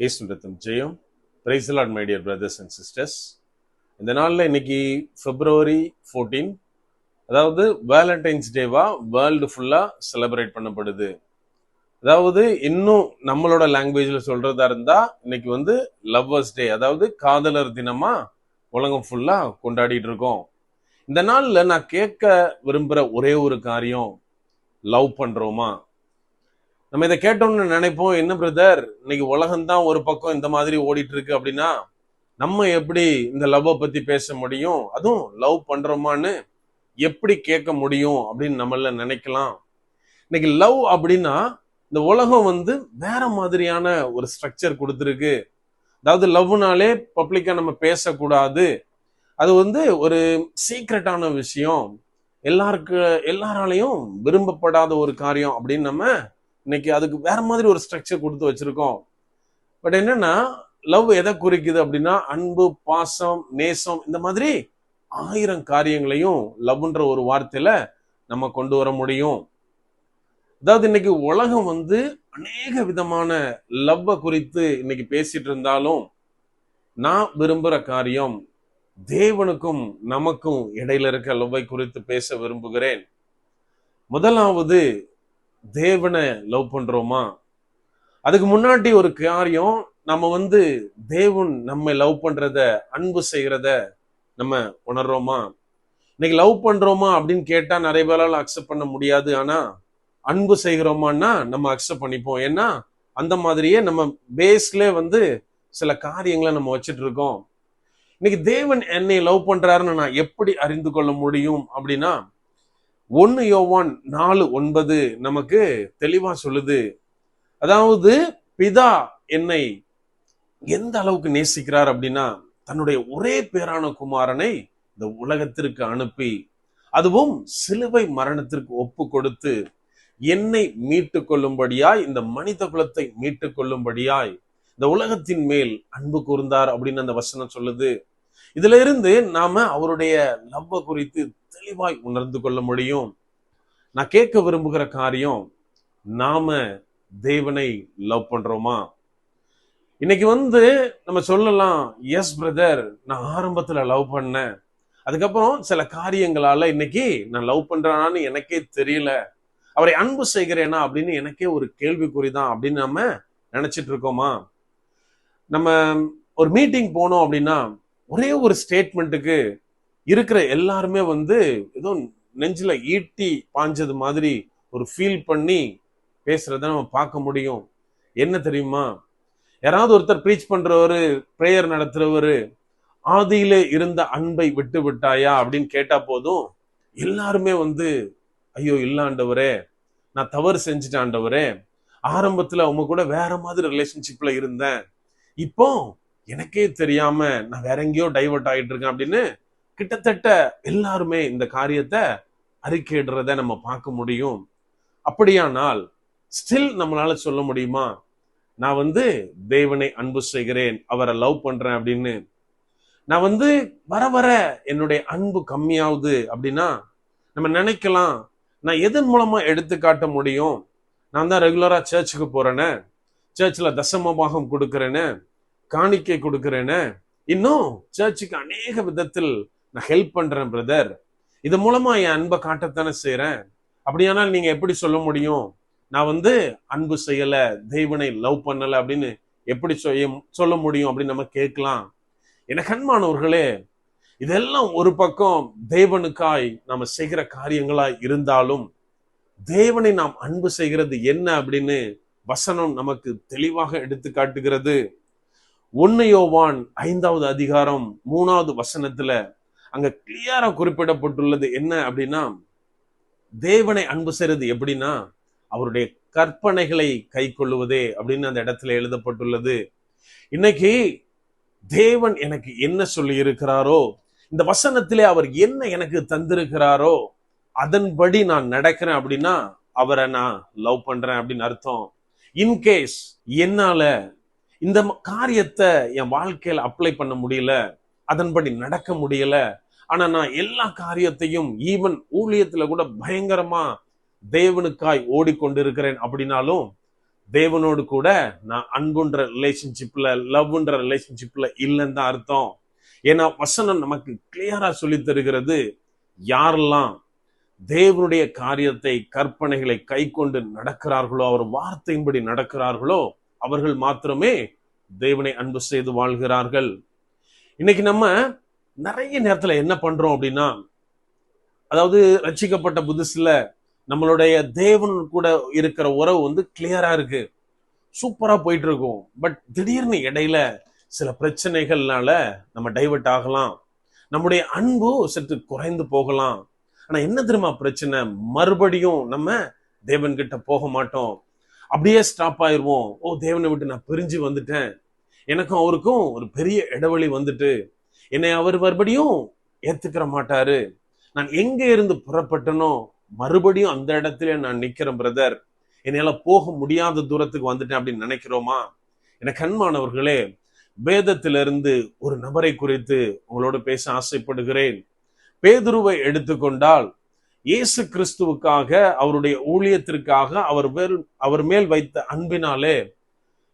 ஏசுரத்தம் ஜெயம். Praise the Lord my dear brothers and sisters. இந்த நாளில் இன்னைக்கு February 14, அதாவது வேலண்டைன்ஸ் டேவா வேர்ல்டு ஃபுல்லா செலிப்ரேட் பண்ணப்படுது. அதாவது இன்னும் நம்மளோட லாங்குவேஜ்ல சொல்றதா இருந்தா இன்னைக்கு லவ்வர்ஸ் டே, அதாவது காதலர் தினமா உலகம் ஃபுல்லா கொண்டாடிட்டு இருக்கோம். இந்த நாள்ல நான் கேட்க விரும்புற ஒரே ஒரு காரியம், லவ் பண்றோமா? நம்ம இதை கேட்டோம்னு நினைப்போம், என்ன பிரதர் இன்னைக்கு உலகம்தான் ஒரு பக்கம் இந்த மாதிரி ஓடிட்டு இருக்கு அப்படின்னா நம்ம எப்படி இந்த லவ்வை பத்தி பேச முடியும், அதுவும் லவ் பண்றோமான்னு எப்படி கேட்க முடியும் அப்படின்னு நம்மள நினைக்கலாம். இன்னைக்கு லவ் அப்படின்னா இந்த உலகம் வேற மாதிரியான ஒரு ஸ்ட்ரக்சர் கொடுத்துருக்கு. அதாவது லவ்னாலே பப்ளிக்கா நம்ம பேசக்கூடாது, அது ஒரு சீக்ரெட்டான விஷயம், எல்லாராலையும் விரும்பப்படாத ஒரு காரியம் அப்படின்னு நம்ம இன்னைக்கு அதுக்கு வேற மாதிரி ஒரு ஸ்ட்ரக்சர் கொடுத்து வச்சிருக்கோம். பட் என்னன்னா, லவ் எதை குறிக்குது அப்படின்னா அன்பு, பாசம், நேசம், இந்த மாதிரி 1000 காரியங்களையும் லவ்ன்ற ஒரு வார்த்தையில நம்ம கொண்டு வர முடியும். அதாவது இன்னைக்கு உலகம் அநேக விதமான லவ்வை குறித்து இன்னைக்கு பேசிட்டு இருந்தாலும் நான் விரும்புற காரியம் தேவனுக்கும் நமக்கும் இடையில இருக்க லவ்வை குறித்து பேச விரும்புகிறேன். முதலாவது, தேவனை லவ் பண்றோமா? அதுக்கு முன்னாடி ஒரு காரியம், நம்ம தேவன் நம்ம லவ் பண்றத, அன்பு செய்யறத நம்ம உணர்றோமா? இன்னைக்கு லவ் பண்றோமா அப்படின்னு கேட்டா நிறைய பேரால அக்செப்ட் பண்ண முடியாது. ஆனா அன்பு செய்கிறோமான்னா நம்ம அக்செப்ட் பண்ணிப்போம். ஏன்னா அந்த மாதிரியே நம்ம பேஸ்ல சில காரியங்களை நம்ம வச்சுட்டு இருக்கோம். இன்னைக்கு தேவன் என்னை லவ் பண்றாருன்னு நான் எப்படி அறிந்து கொள்ள முடியும் அப்படின்னா, 1 யோவான் 4:9 நமக்கு தெளிவா சொல்லுது. அதாவது பிதா என்னை எந்த அளவுக்கு நேசிக்கிறார் அப்படின்னா, தன்னுடைய ஒரே பேரான குமாரனை இந்த உலகத்திற்கு அனுப்பி, அதுவும் சிலுவை மரணத்திற்கு ஒப்பு கொடுத்து என்னை மீட்டு கொள்ளும்படியாய், இந்த மனித குலத்தை மீட்டு கொள்ளும்படியாய் இந்த உலகத்தின் மேல் அன்பு கூர்ந்தார் அப்படின்னு அந்த வசனம் சொல்லுது. இதுல இருந்து நாம அவருடைய லவ்வ குறித்து தெளிவாய் உணர்ந்து கொள்ள முடியும். நான் கேட்க விரும்புகிற காரியம், நாம தேவனை லவ் பண்றோமா? இன்னைக்கு நம்ம சொல்லலாம், எஸ் பிரதர், நான் ஆரம்பத்துல லவ் பண்ணேன், அதுக்கப்புறம் சில காரியங்களால இன்னைக்கு நான் லவ் பண்றேனான்னு எனக்கே தெரியல, அவரை அன்பு செய்கிறேனா அப்படின்னு எனக்கே ஒரு கேள்விக்குறிதான் அப்படின்னு நம்ம நினைச்சிட்டு இருக்கோமா? நம்ம ஒரு மீட்டிங் போனோம் அப்படின்னா ஒரே ஒரு ஸ்டேட்மெண்ட்டுக்கு இருக்கிற எல்லாருமே ஏதோ நெஞ்சில ஈட்டி பாஞ்சது மாதிரி ஒரு ஃபீல் பண்ணி பேசுறத நம்ம பார்க்க முடியும். என்ன தெரியுமா? யாராவது ஒருத்தர் ப்ரீச் பண்றவரு, பிரேயர் நடத்துறவரு, ஆதியில இருந்த அன்பை விட்டு விட்டாயா அப்படின்னு கேட்டா போதும், எல்லாருமே ஐயோ இல்ல ஆண்டவரே, நான் தவறு செஞ்சுட்டேன் ஆண்டவரே, ஆரம்பத்துல அவங்க கூட வேற மாதிரி ரிலேஷன்ஷிப்ல இருந்தேன், இப்போ எனக்கே தெரியாம நான் வேற எங்கேயோ டைவர்ட் ஆயிட்டு இருக்கேன் அப்படின்னு கிட்டத்தட்ட எல்லாருமே இந்த காரியத்தை அறிக்கையிடுறத நம்ம பார்க்க முடியும். அப்படியானால் ஸ்டில் நம்மளால சொல்ல முடியுமா, நான் தேவனை அன்பு செய்கிறேன், அவரை லவ் பண்றேன் அப்படின்னு? நான் வர வர என்னுடைய அன்பு கம்மியாகுது அப்படின்னா நம்ம நினைக்கலாம், நான் எதன் மூலமா எடுத்து காட்ட முடியும்? நான் தான் ரெகுலரா சர்ச்சுக்கு போறேன்னு, சர்ச்சில் தசம பாகம் கொடுக்கிறேன்னு, காணிக்கை கொடுக்கிறேன்னு, இன்னும் சர்ச்சுக்கு அநேக விதத்தில் நான் ஹெல்ப் பண்றேன் பிரதர், இது மூலமா என் அன்பை காட்டத்தானே செய்யறேன். அப்படியானால் நீங்க எப்படி சொல்ல முடியும் நான் அன்பு செய்யல, தேவனை லவ் பண்ணல அப்படின்னு எப்படி சொல்ல முடியும் அப்படின்னு நம்ம கேட்கலாம். எனக்கு அன்பானவர்களே, இதெல்லாம் ஒரு பக்கம் தேவனுக்காய் நாம செய்கிற காரியங்களாய் இருந்தாலும், தேவனை நாம் அன்பு செய்கிறது என்ன அப்படின்னு வசனம் நமக்கு தெளிவாக எடுத்து காட்டுகிறது. 1 யோவான் 5வது அதிகாரம் 3வது வசனத்துல அங்க கிளியரா குறிப்பிடப்பட்டுள்ளது என்ன அப்படின்னா, தேவனை அன்பு செய்யறது எப்படின்னா அவருடைய கற்பனைகளை கை கொள்ளுவதே அப்படின்னு அந்த இடத்துல எழுதப்பட்டுள்ளது. இன்னைக்கு தேவன் எனக்கு என்ன சொல்லி இருக்கிறாரோ, இந்த வசனத்திலே அவர் என்ன எனக்கு தந்திருக்கிறாரோ அதன்படி நான் நடக்கிறேன் அப்படின்னா அவரை நான் லவ் பண்றேன் அப்படின்னு அர்த்தம். இன்கேஸ் என்னால இந்த காரியத்தை என் வாழ்க்கையில அப்ளை பண்ண முடியல, அதன்படி நடக்க முடியல, ஆனா நான் எல்லா காரியத்தையும் ஈவன் ஊழியத்துல கூட பயங்கரமா தேவனுக்காய் ஓடிக்கொண்டிருக்கிறேன் அப்படின்னாலும், தேவனோடு கூட நான் அன்புன்ற ரிலேஷன்ஷிப்ல, லவ்ன்ற ரிலேஷன்ஷிப்ல இல்லைன்னு தான் அர்த்தம். ஏன்னா வசனம் நமக்கு கிளியரா சொல்லி தருகிறது, யாரெல்லாம் தேவனுடைய காரியத்தை, கற்பனைகளை கை கொண்டு நடக்கிறார்களோ, அவர் வார்த்தையின்படி நடக்கிறார்களோ, அவர்கள் மாத்திரமே தேவனை அன்பு செய்து வாழ்கிறார்கள். இன்னைக்கு நம்ம நிறைய நேரத்துல என்ன பண்றோம் அப்படின்னா, அதாவது ரட்சிக்கப்பட்ட புதுசுல நம்மளுடைய தேவன் கூட இருக்கிற உறவு வந்து கிளியரா இருக்கு, சூப்பரா போயிட்டு இருக்கும். பட் திடீர்னு இடையில சில பிரச்சனைகள்னால நம்ம டைவர்ட் ஆகலாம், நம்முடைய அன்பு சற்று குறைந்து போகலாம். ஆனா என்ன தெரியுமா பிரச்சனை, மறுபடியும் நம்ம தேவன் கிட்ட போக மாட்டோம், அப்படியே ஸ்டாப் ஆயிருவோம். ஓ, தேவனை விட்டு நான் பிரிஞ்சு வந்துட்டேன், எனக்கும் அவருக்கும் ஒரு பெரிய இடைவெளி வந்துட்டு, என்னை அவர் மறுபடியும் ஏத்துக்கிற மாட்டாரு, நான் எங்க இருந்து புறப்பட்டனோ மறுபடியும் அந்த இடத்துல நான் நிக்கிறேன் பிரதர், என்னால போக முடியாத தூரத்துக்கு வந்துட்டேன் அப்படின்னு நினைக்கிறோமா? எனக்கு அன்பானவர்களே, வேதத்திலிருந்து ஒரு நபரை குறித்து உங்களோடு பேச ஆசைப்படுகிறேன். பேதுருவை எடுத்துக்கொண்டால், இயேசு கிறிஸ்துவுக்காக, அவருடைய ஊழியத்திற்காக அவர் மேல் வைத்த அன்பினாலே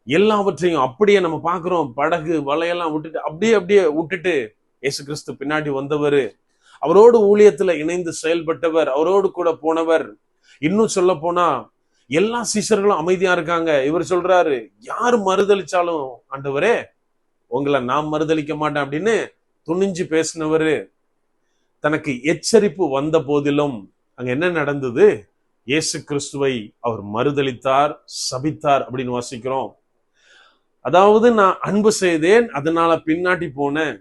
எல்லாவற்றையும் அப்படியே நம்ம பார்க்கிறோம். படகு வலையெல்லாம் விட்டுட்டு அப்படியே விட்டுட்டு இயேசு கிறிஸ்து பின்னாடி வந்தவர், அவரோடு ஊழியத்துல இணைந்து செயல்பட்டவர், அவரோடு கூட போனவர். இன்னும் சொல்ல போனா எல்லா சீஷர்களும் அமைதியா இருக்காங்க. இவர் சொல்றாரு, யார் மறுதளிச்சாலும் ஆண்டவரே உங்களை நான் மறுதளிக்க மாட்டேன் அப்படின்னு துணிஞ்சு பேசினவரு. தனக்கு எச்சரிப்பு வந்த போதிலும் அங்க என்ன நடந்தது? இயேசு கிறிஸ்துவை அவர் மறுதளித்தார், சபித்தார் அப்படின்னு வாசிக்கிறோம். அதாவது நான் அன்பு செய்தேன், அதனால பின்னாடி போனேன்,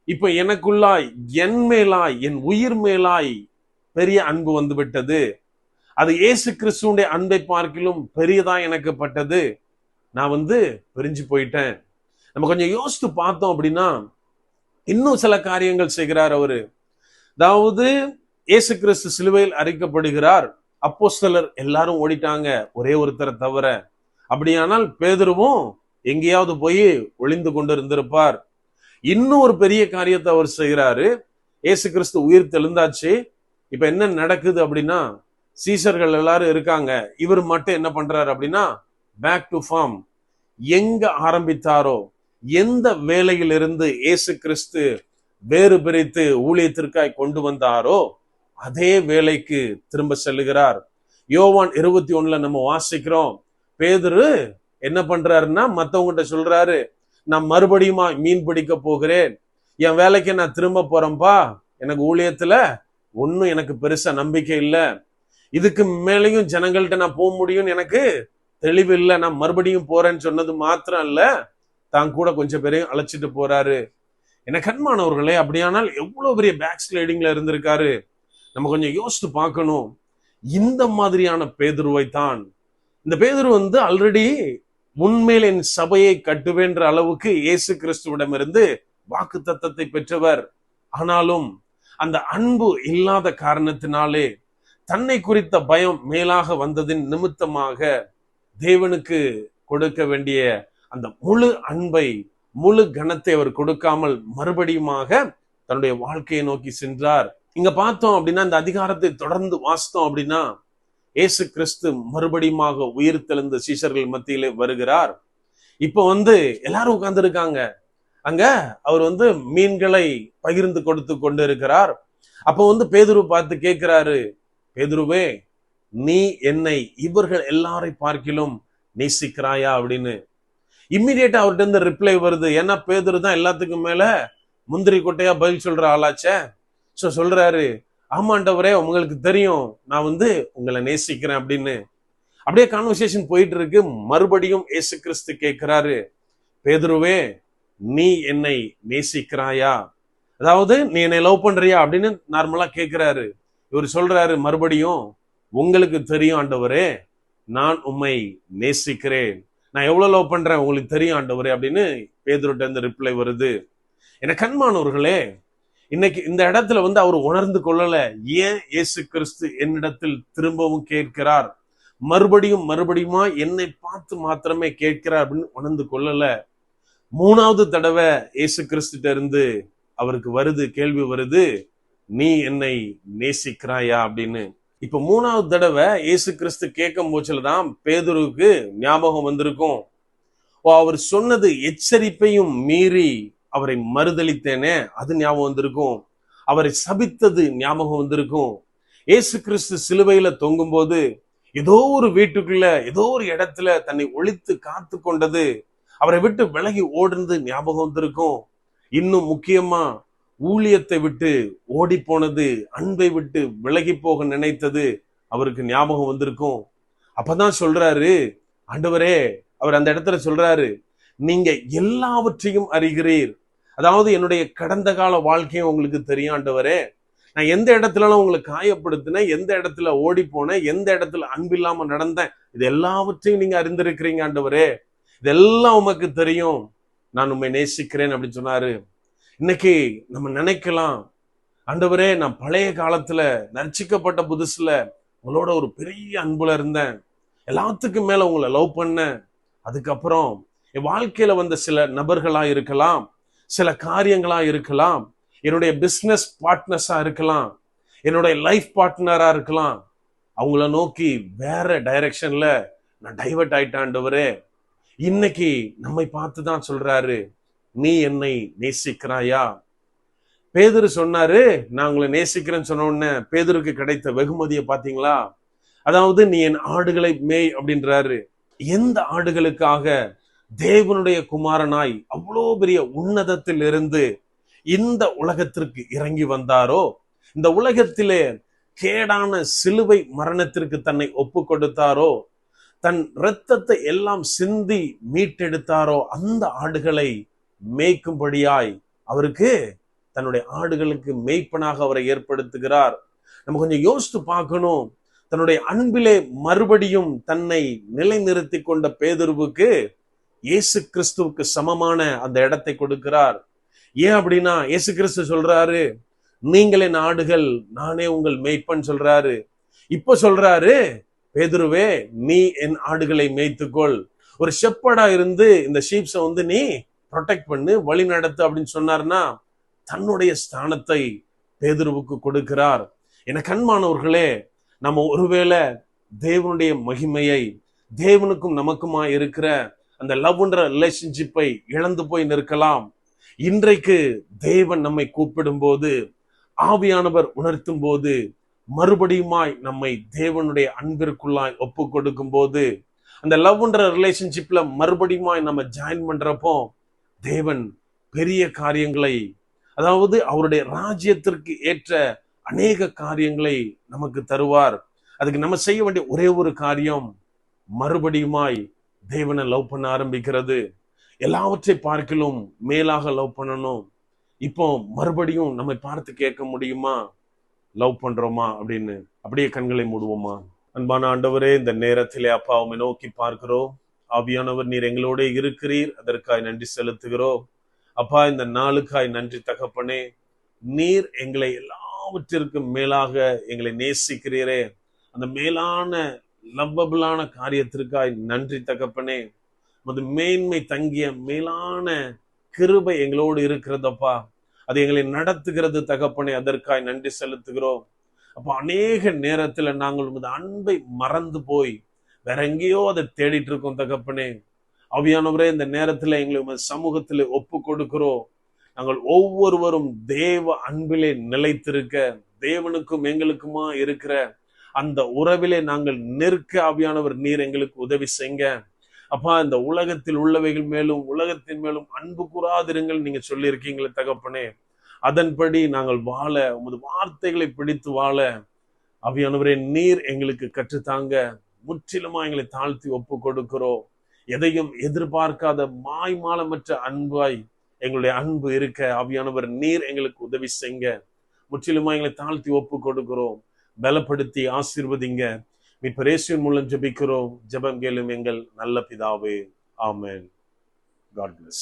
இப்ப எனக்குள்ளாய், என் மேலாய், என் உயிர் மேலாய் பெரிய அன்பு வந்து விட்டது, அது இயேசு கிறிஸ்துவுடைய அன்பை பார்க்கிலும் பெரியதா எனக்கு பட்டது, நான் பிரிஞ்சு போயிட்டேன். நம்ம கொஞ்சம் யோசித்து பார்த்தோம் அப்படின்னா இன்னும் சில காரியங்கள் செய்கிறார் அவரு. அதாவது இயேசு கிறிஸ்து சிலுவையில் அறைக்கப்படுகிறார், அப்போஸ்தலர் எல்லாரும் ஓடிட்டாங்க ஒரே ஒருத்தரை தவிர. அப்படியானால் பேதுருவும் எங்கேயாவது போய் ஒளிந்து கொண்டு இருந்திருப்பார். இன்னும் ஒரு பெரிய காரியத்தை அவர் செய்கிறாரு. இயேசு கிறிஸ்து உயிர் தெழுந்தாச்சு, இப்ப என்ன நடக்குது அப்படின்னா, சீஷர்கள் எல்லாரும் இருக்காங்க, இவர் மட்டும் என்ன பண்றாரு அப்படின்னா பேக் டு ஃபார்ம். எங்க ஆரம்பித்தாரோ, எந்த வேலையிலிருந்து இயேசு கிறிஸ்து வேறு பிரித்து ஊழியத்திற்காய் கொண்டு வந்தாரோ அதே வேலைக்கு திரும்ப செல்லுகிறார். யோவான் 21 நம்ம வாசிக்கிறோம், பேதுரு என்ன பண்றாருன்னா மத்தவங்கிட்ட சொல்றாரு, நான் மறுபடியும் மீன் பிடிக்க போகிறேன், என் வேலைக்கு நான் திரும்ப போறேன்பா, எனக்கு ஊழியத்துல ஒன்னும் எனக்கு பெருசா நம்பிக்கை இல்லை, இதுக்கு மேலையும் ஜனங்கள்கிட்ட நான் போக முடியும் எனக்கு தெளிவு இல்லை, நான் மறுபடியும் போறேன்னு சொன்னது மாத்திரம் இல்ல, தான் கூட கொஞ்சம் பேரையும் அழைச்சிட்டு போறாரு. எனக்கு அன்பானவர்களே, அப்படியானால் எவ்வளவு பெரிய பேக் ஸ்லைடிங்ல இருந்திருக்காரு. நம்ம கொஞ்சம் யோசித்து பார்க்கணும். இந்த மாதிரியான பேதுருவை தான் இந்த பேதுரு ஆல்ரெடி உண்மையில் என் சபையை கட்டுவேன்ற அளவுக்கு இயேசு கிறிஸ்துவிடமிருந்து வாக்கு தத்தத்தை பெற்றவர். ஆனாலும் அந்த அன்பு இல்லாத காரணத்தினாலே, தன்னை குறித்த பயம் மேலாக வந்ததின் நிமித்தமாக, தேவனுக்கு கொடுக்க வேண்டிய அந்த முழு அன்பை, முழு கனத்தை அவர் கொடுக்காமல் மறுபடியுமாக தன்னுடைய வாழ்க்கையை நோக்கி சென்றார். இங்க பார்த்தோம் அப்படின்னா, இந்த அதிகாரத்தை தொடர்ந்து வாசித்தோம் அப்படின்னா, இயேசு கிறிஸ்து மறுபடியுமாக உயிர் தெழுந்த சீஷர்கள் மத்தியிலே வருகிறார். இப்ப எல்லாரும் உட்கார்ந்து இருக்காங்க. அங்க அவர் மீன்களை பகிர்ந்து கொடுத்து கொண்டு இருக்கிறார். அப்ப பேதுரு பார்த்து கேட்கிறாரு, பேதுருவே, நீ என்னை இவர்கள் எல்லாரை பார்க்கிலும் நேசிக்கிறாயா அப்படின்னு. இம்மிடியேட்டா அவர்கிட்ட இருந்து ரிப்ளை வருது. ஏன்னா பேதுரு தான் எல்லாத்துக்கும் மேல முந்திரி கொட்டையா பதில் சொல்ற ஆளாச்சே. சோ சொல்றாரு, ஆமாண்டவரே, உங்களுக்கு தெரியும் நான் உங்களை நேசிக்கிறேன் அப்படின்னு. அப்படியே கான்வர்சேஷன் போயிட்டு இருக்கு. மறுபடியும் இயேசு கிறிஸ்து கேட்கிறாரு, பேதுருவே, நீ என்னை நேசிக்கிறாயா, அதாவது நீ என்னை லவ் பண்றியா அப்படின்னு நார்மலா கேட்கிறாரு. இவர் சொல்றாரு மறுபடியும், உங்களுக்கு தெரியும் ஆண்டவரே, நான் உம்மை நேசிக்கிறேன், நான் எவ்வளவு லவ் பண்றேன் உங்களுக்கு தெரியும் ஆண்டவரே அப்படின்னு பேதுருட்ட இருந்து ரிப்ளை வருது. எனக்கு அன்பானவர்களே, இன்னைக்கு இந்த இடத்துல அவர் உணர்ந்து கொள்ளல, ஏன் இயேசு கிறிஸ்து என்னிடத்தில் திரும்பவும் கேட்கிறார், மறுபடியுமா என்னை பார்த்து மாத்திரமே கேட்கிறார் அப்படின்னு உணர்ந்து கொள்ளல. 3வது தடவை இயேசு கிறிஸ்துட்ட இருந்து அவருக்கு கேள்வி வருது, நீ என்னை நேசிக்கிறாயா அப்படின்னு. இப்ப 3வது தடவை இயேசு கிறிஸ்து கேட்கும் போச்சுலதான் பேதுருவுக்கு ஞாபகம் வந்திருக்கும். அவர் சொன்னது எச்சரிப்பையும் மீறி அவரை மறுதலித்தேனே, அது ஞாபகம் வந்திருக்கும். அவரை சபித்தது ஞாபகம் வந்திருக்கும். இயேசு கிறிஸ்து சிலுவையில தொங்கும் போது ஏதோ ஒரு வீட்டுக்குள்ள ஏதோ ஒரு இடத்துல தன்னை ஒளித்து காத்து கொண்டது, அவரை விட்டு விலகி ஓடுனது ஞாபகம் வந்திருக்கும். இன்னும் முக்கியமா ஊழியத்தை விட்டு ஓடி போனது, அன்பை விட்டு விலகி போக நினைத்தது அவருக்கு ஞாபகம் வந்திருக்கும். அப்பதான் சொல்றாரு, ஆண்டவரே, அவர் அந்த இடத்துல சொல்றாரு, நீங்க எல்லாவற்றையும் அறிகிறீர். அதாவது என்னுடைய கடந்த கால வாழ்க்கையும் உங்களுக்கு தெரியும் ஆண்டவரே. நான் எந்த இடத்துலலாம் உங்களை காயப்படுத்தினேன், எந்த இடத்துல ஓடி போனேன், எந்த இடத்துல அன்பில்லாம நடந்தேன், இது எல்லாவற்றையும் நீங்க அறிந்திருக்கிறீங்க ஆண்டவரே. இதெல்லாம் உமக்கு தெரியும். நான் உண்மை நேசிக்கிறேன் அப்படின்னு சொன்னாரு. இன்னைக்கு நம்ம நினைக்கலாம், ஆண்டவரே, நான் பழைய காலத்துல நர்ச்சிக்கப்பட்ட புதுசுல உங்களோட ஒரு பெரிய அன்புல இருந்தேன், எல்லாத்துக்கும் மேல உங்களை லவ் பண்ணேன். அதுக்கப்புறம் என் வாழ்க்கையில வந்த சில நபர்களா இருக்கலாம், சில காரியங்களா இருக்கலாம், என்னுடைய பிசினஸ் பார்ட்னர்ஸா இருக்கலாம், என்னுடைய லைஃப் பார்ட்னரா இருக்கலாம், அவங்கள நோக்கி வேற டைரக்ஷன்ல நான் டைவர்ட் ஆயிட்டேன் ஆண்டவரே. இன்னைக்கு நம்மை பார்த்துதான் சொல்றாரு, நீ என்னை நேசிக்கிறாயா? பேதுரு சொன்னாரு, நான் உங்களை நேசிக்கிறேன்னு சொன்ன உடனே பேதுருக்கு கிடைத்த வெகுமதியை பாத்தீங்களா? அதாவது நீ என் ஆடுகளை மேய் அப்படின்றாரு. எந்த ஆடுகளுக்காக தேவனுடைய குமாரனாய் அவ்வளோ பெரிய உன்னதத்தில் இருந்து இந்த உலகத்திற்கு இறங்கி வந்தாரோ, இந்த உலகத்திலே கேடான சிலுவை மரணத்திற்கு தன்னை ஒப்பு கொடுத்தாரோ, தன் இரத்தத்தை எல்லாம் சிந்தி மீட்டெடுத்தாரோ, அந்த ஆடுகளை மேய்க்கும்படியாய் அவருக்கு தன்னுடைய ஆடுகளுக்கு மேய்ப்பனாக அவரை ஏற்படுத்துகிறார். நம்ம கொஞ்சம் யோசித்து பார்க்கணும். தன்னுடைய அன்பிலே மறுபடியும் தன்னை நிலைநிறுத்தி கொண்ட பேதுருவுக்கு இயேசு கிறிஸ்துவுக்கு சமமான அந்த இடத்தை கொடுக்கிறார். ஏன் அப்படின்னா, இயேசு கிறிஸ்து சொல்றாரு, நீங்கள் என் ஆடுகள், நானே உங்கள் மேய்ப்பன் சொல்றாரு. இப்ப சொல்றாரு, பேதுருவே, நீ என் ஆடுகளை மேய்த்துக்கொள். ஒரு ஷெப்பர்டா இருந்து இந்த ஷீப்ஸை நீ ப்ரொடெக்ட் பண்ணு, வழி நடத்து அப்படின்னு சொன்னார்னா, தன்னுடைய ஸ்தானத்தை பேதுருவுக்கு கொடுக்கிறார். என கண்மானவர்களே, நம்ம ஒருவேளை தேவனுடைய மகிமையை, தேவனுக்கும் நமக்குமா இருக்கிற அந்த லவ்ன்ற ரிலேஷன்ஷிப்பை இழந்து போய் நிற்கலாம். இன்றைக்கு தேவன் நம்மை கூப்பிடும் போது, ஆவியானவர் உணர்த்தும் போது, மறுபடியுமாய் நம்மை தேவனுடைய அன்பிற்குள்ளாய் ஒப்பு கொடுக்கும் போது, அந்த லவ்ன்ற ரிலேஷன்ஷிப்ல மறுபடியுமாய் நம்ம ஜாயின் பண்றப்போ, தேவன் பெரிய காரியங்களை, அதாவது அவருடைய ராஜ்யத்திற்கு ஏற்ற அநேக காரியங்களை நமக்கு தருவார். அதுக்கு நம்ம செய்ய வேண்டிய ஒரே ஒரு காரியம், மறுபடியுமாய் தேவனை லவ் பண்ண ஆரம்பிக்கிறது. எல்லாவற்றை பார்க்கிலும் மேலாக லவ் பண்ணணும். இப்போ மறுபடியும் நம்மை பார்த்து கேட்க முடியுமா, லவ் பண்றோமா அப்படின்னு? அப்படியே கண்களை மூடுவோமா? அன்பான ஆண்டவரே, இந்த நேரத்திலே அப்பா உம்மை நோக்கி பார்க்கிறோம். ஆவியானவர், நீர் எங்களோட இருக்கிறீர், அதற்காய் நன்றி செலுத்துகிறோம். அப்பா, இந்த நாளுக்காய் நன்றி தகப்பனே. நீர் எங்களை எல்லாவற்றிற்கும் மேலாக எங்களை நேசிக்கிறீரே, அந்த மேலான லவ்வபிளான காரியத்திற்காய் நன்றி தகப்பனே. அது மேன்மை தங்கிய மேலான கிருபை எங்களோடு இருக்கிறதப்பா, அது எங்களை நடத்துகிறது தகப்பனே, அதற்காய் நன்றி செலுத்துகிறோம். அப்ப அநேக நேரத்துல நாங்கள் உமது அன்பை மறந்து போய் வேற எங்கேயோ அதை தேடிட்டு இருக்கோம் தகப்பனே. ஆவியானவரே, இந்த நேரத்துல எங்களை உமது சமூகத்திலே ஒப்பு கொடுக்கிறோம். நாங்கள் ஒவ்வொருவரும் தேவ அன்பிலே நிலைத்திருக்க, தேவனுக்கும் எங்களுக்குமா இருக்கிற அந்த உறவிலே நாங்கள் நிற்க ஆவியானவர் நீர் எங்களுக்கு உதவி செய்ங்க. அப்பா, இந்த உலகத்தில் உள்ளவைகள் மேலும் உலகத்தின் மேலும் அன்பு கூறாதிருங்கள் நீங்க சொல்லி இருக்கீங்களே தகப்பனே. அதன்படி நாங்கள் வாழ, உமது வார்த்தைகளை பிடித்து வாழ ஆவியானவரே நீர் எங்களுக்கு கற்றுத்தாங்க. முற்றிலுமா எங்களை தாழ்த்தி ஒப்பு கொடுக்கிறோம். எதையும் எதிர்பார்க்காத மாய்மாலமற்ற அன்பாய் எங்களுடைய அன்பு இருக்க ஆவியானவர் நீர் எங்களுக்கு உதவி செய்ங்க. முற்றிலுமா எங்களை தாழ்த்தி ஒப்பு கொடுக்கிறோம். பலப்படுத்தி ஆசீர்வதிங்க. மீட்பர் இயேசுவின் மூலம் ஜெபிக்கிறோம். ஜெபம் கேளும் எங்கள் நல்ல பிதாவே. ஆமென். God bless.